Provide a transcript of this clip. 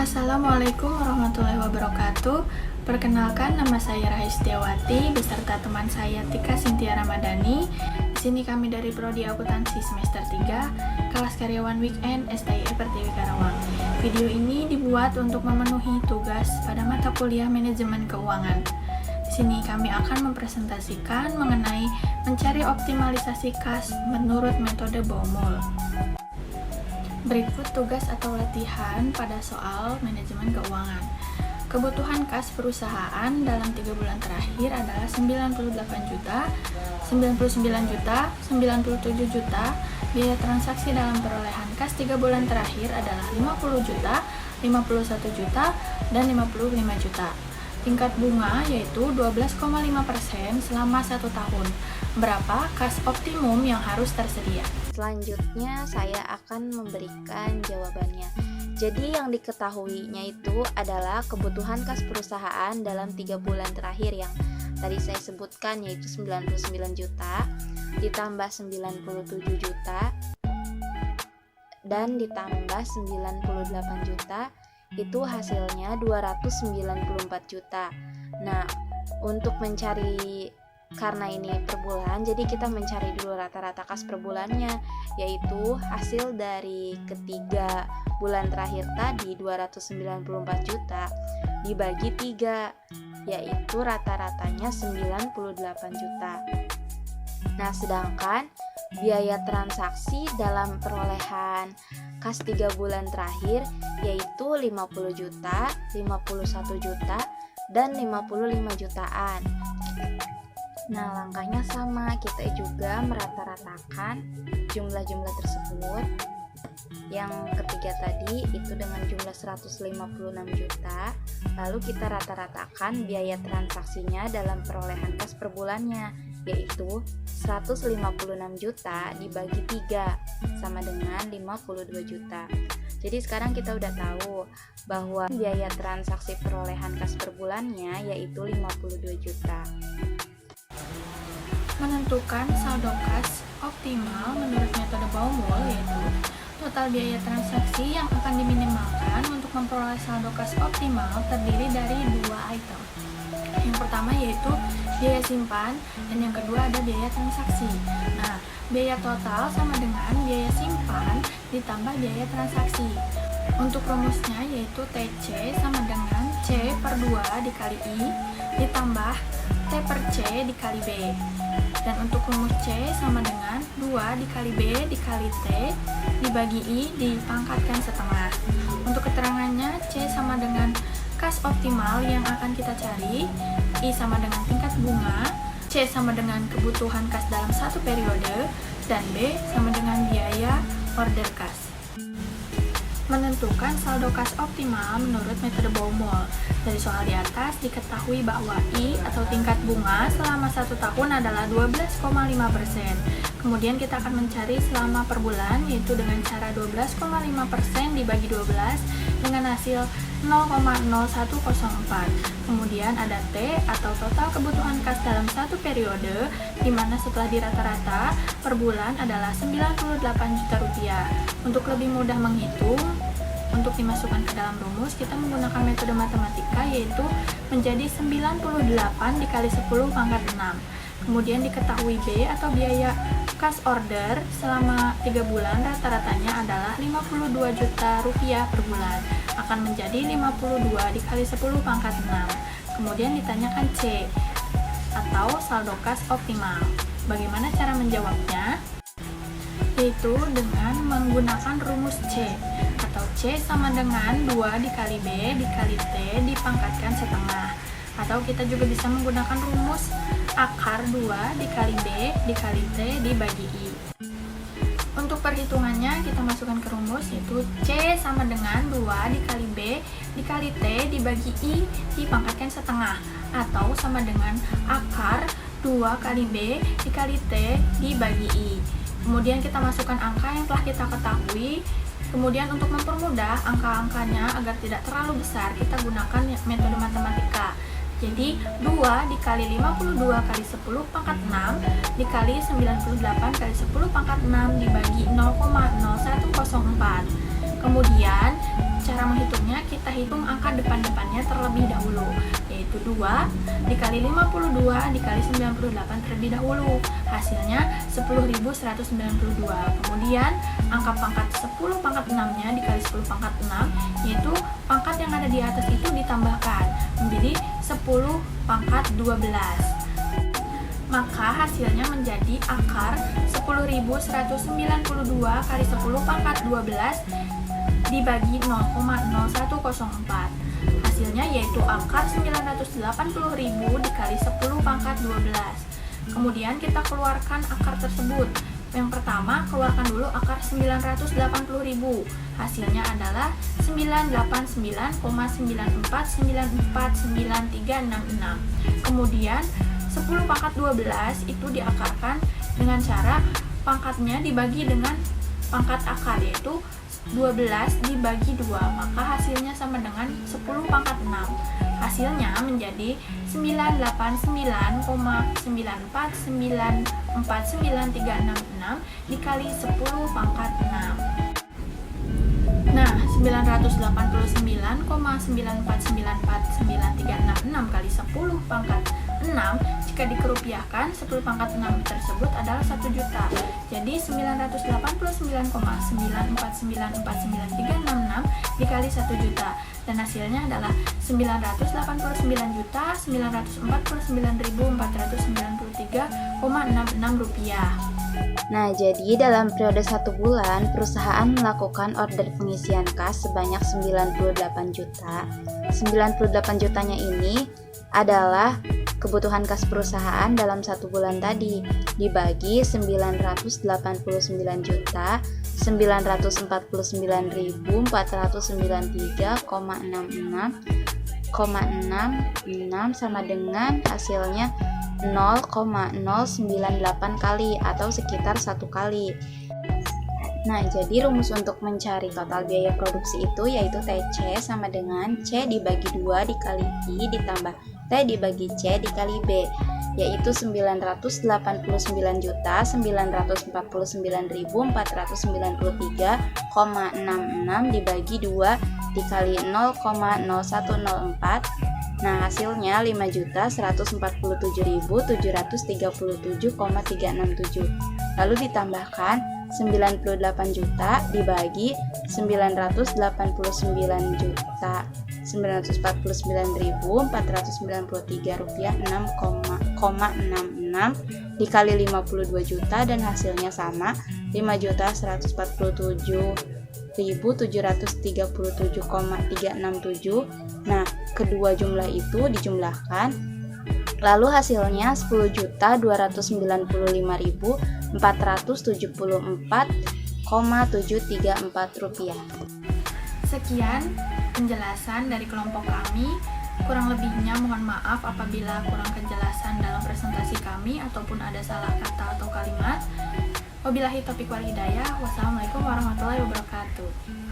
Assalamualaikum warahmatullahi wabarakatuh. Perkenalkan, nama saya Rahistiawati beserta teman saya Tika Sintia Ramadhani. Di sini kami dari Prodi Akuntansi semester 3, kelas karyawan weekend STI Pertiwi Karawang. Video ini dibuat untuk memenuhi tugas pada mata kuliah manajemen keuangan. Di sini kami akan mempresentasikan mengenai mencari optimalisasi kas menurut metode Baumol. Berikut tugas atau latihan pada soal manajemen keuangan. Kebutuhan kas perusahaan dalam 3 bulan terakhir adalah 98 juta, 99 juta, 97 juta. Biaya transaksi dalam perolehan kas 3 bulan terakhir adalah 50 juta, 51 juta, dan 55 juta. Tingkat bunga yaitu 12,5% selama 1 tahun. Berapa kas optimum yang harus tersedia? Selanjutnya saya akan memberikan jawabannya. Jadi yang diketahuinya itu adalah kebutuhan kas perusahaan dalam 3 bulan terakhir yang tadi saya sebutkan, yaitu 99 juta ditambah 97 juta dan ditambah 98 juta, itu hasilnya 294 juta. Nah, untuk mencari, karena ini per bulan, jadi kita mencari dulu rata-rata kas per bulannya, yaitu hasil dari ketiga bulan terakhir tadi 294 juta dibagi 3, yaitu rata-ratanya 98 juta. Nah, sedangkan biaya transaksi dalam perolehan kas 3 bulan terakhir yaitu 50 juta, 51 juta, dan 55 jutaan. Nah, langkahnya sama, kita juga merata-ratakan jumlah-jumlah tersebut. Yang ketiga tadi itu dengan jumlah 156 juta, lalu kita rata-ratakan biaya transaksinya dalam perolehan kas per bulannya, yaitu 156 juta dibagi 3 sama dengan 52 juta. Jadi sekarang kita udah tahu bahwa biaya transaksi perolehan kas per bulannya yaitu 52 juta. Menentukan saldo kas optimal menurut metode Baumol yaitu total biaya transaksi yang akan diminimalkan untuk memperoleh saldo kas optimal terdiri dari 2 item. Yang pertama yaitu biaya simpan dan yang kedua ada biaya transaksi. Nah, biaya total sama dengan biaya simpan ditambah biaya transaksi. Untuk rumusnya yaitu TC sama dengan C per 2 dikali I ditambah T per C dikali B. Dan untuk rumus C sama dengan 2 dikali B dikali T dibagi I dipangkatkan setengah. Untuk keterangannya, C sama dengan kas optimal yang akan kita cari, I sama dengan tingkat bunga, C sama dengan kebutuhan kas dalam 1 periode, dan B sama dengan biaya order kas. Menentukan saldo kas optimal menurut metode Baumol. Dari soal di atas diketahui bahwa I atau tingkat bunga selama 1 tahun adalah 12,5%. Kemudian kita akan mencari selama per bulan, yaitu dengan cara 12,5% dibagi 12 dengan hasil 0,0104. Kemudian ada T atau total kebutuhan kas dalam 1 periode, di mana setelah dirata-rata per bulan adalah 98 juta rupiah. Untuk lebih mudah menghitung, untuk dimasukkan ke dalam rumus, kita menggunakan metode matematika, yaitu menjadi 98 dikali 10 pangkat 6. Kemudian diketahui B atau biaya kas order selama 3 bulan rata-ratanya adalah 52 juta rupiah per bulan, akan menjadi 52 dikali 10 pangkat 6. Kemudian ditanyakan C atau saldo kas optimal. Bagaimana cara menjawabnya? Yaitu dengan menggunakan rumus C, atau C sama dengan 2 dikali B dikali T dipangkatkan setengah. Atau kita juga bisa menggunakan rumus akar 2 dikali B dikali T dibagi I. Untuk perhitungannya kita masukkan ke rumus, yaitu C sama dengan 2 dikali B dikali T dibagi I dipangkatkan setengah, atau sama dengan akar 2 kali B dikali T dibagi I. Kemudian kita masukkan angka yang telah kita ketahui. Kemudian untuk mempermudah angka-angkanya agar tidak terlalu besar, kita gunakan metode matematika. Jadi 2 dikali 52 kali 10 pangkat 6 dikali 98 kali 10 pangkat 6 dibagi 0,0104. Kemudian cara menghitungnya, kita hitung angka depan-depannya terlebih dahulu, yaitu 2 dikali 52 dikali 98 terlebih dahulu. Hasilnya 10.192. Kemudian angka pangkat 10 pangkat 6-nya dikali 10 pangkat 6, yaitu pangkat yang ada di atas itu ditambahkan menjadi 10 pangkat 12. Maka hasilnya menjadi akar 10.192 kali 10 pangkat 12 dibagi 0,0104. Hasilnya yaitu akar 980.000 dikali 10 pangkat 12. Kemudian kita keluarkan akar tersebut. Yang pertama, keluarkan dulu akar 980.000. Hasilnya adalah 989,94949366. Kemudian 10 pangkat 12 itu diakarkan dengan cara pangkatnya dibagi dengan pangkat akar, yaitu 12 dibagi 2, maka hasilnya sama dengan 10 pangkat 6. Hasilnya menjadi 989,94949366 dikali 10 pangkat 6. Nah, 989,94949366 kali 10 pangkat 6 jika dikerupiahkan 10 pangkat 6 tersebut adalah 1 juta. Jadi 989,94949366 dikali 1 juta, dan hasilnya adalah 989.949.493,66 rupiah. Nah, jadi dalam periode 1 bulan, perusahaan melakukan order pengisian kas sebanyak 98 juta. 98 jutanya ini adalah kebutuhan kas perusahaan dalam 1 bulan tadi, dibagi 989 juta 949.493,66 sama dengan hasilnya 0,098 kali atau sekitar 1 kali. Nah, jadi rumus untuk mencari total biaya produksi itu yaitu TC sama dengan C dibagi 2 dikali I ditambah T dibagi C dikali B, yaitu 989.499.493,66 dibagi 2 dikali 0,0104. Nah, hasilnya 5.147.737,367. Lalu ditambahkan 98 juta dibagi 949.949.493 rupiah 6,66 dikali 52 juta, dan hasilnya sama 5.147.737,367. Nah, kedua jumlah itu dijumlahkan, lalu hasilnya 10.295.474,734 rupiah. Sekian penjelasan dari kelompok kami. Kurang lebihnya mohon maaf apabila kurang kejelasan dalam presentasi kami ataupun ada salah kata atau kalimat. Wabillahi taufiq wal hidayah. Wassalamualaikum warahmatullahi wabarakatuh.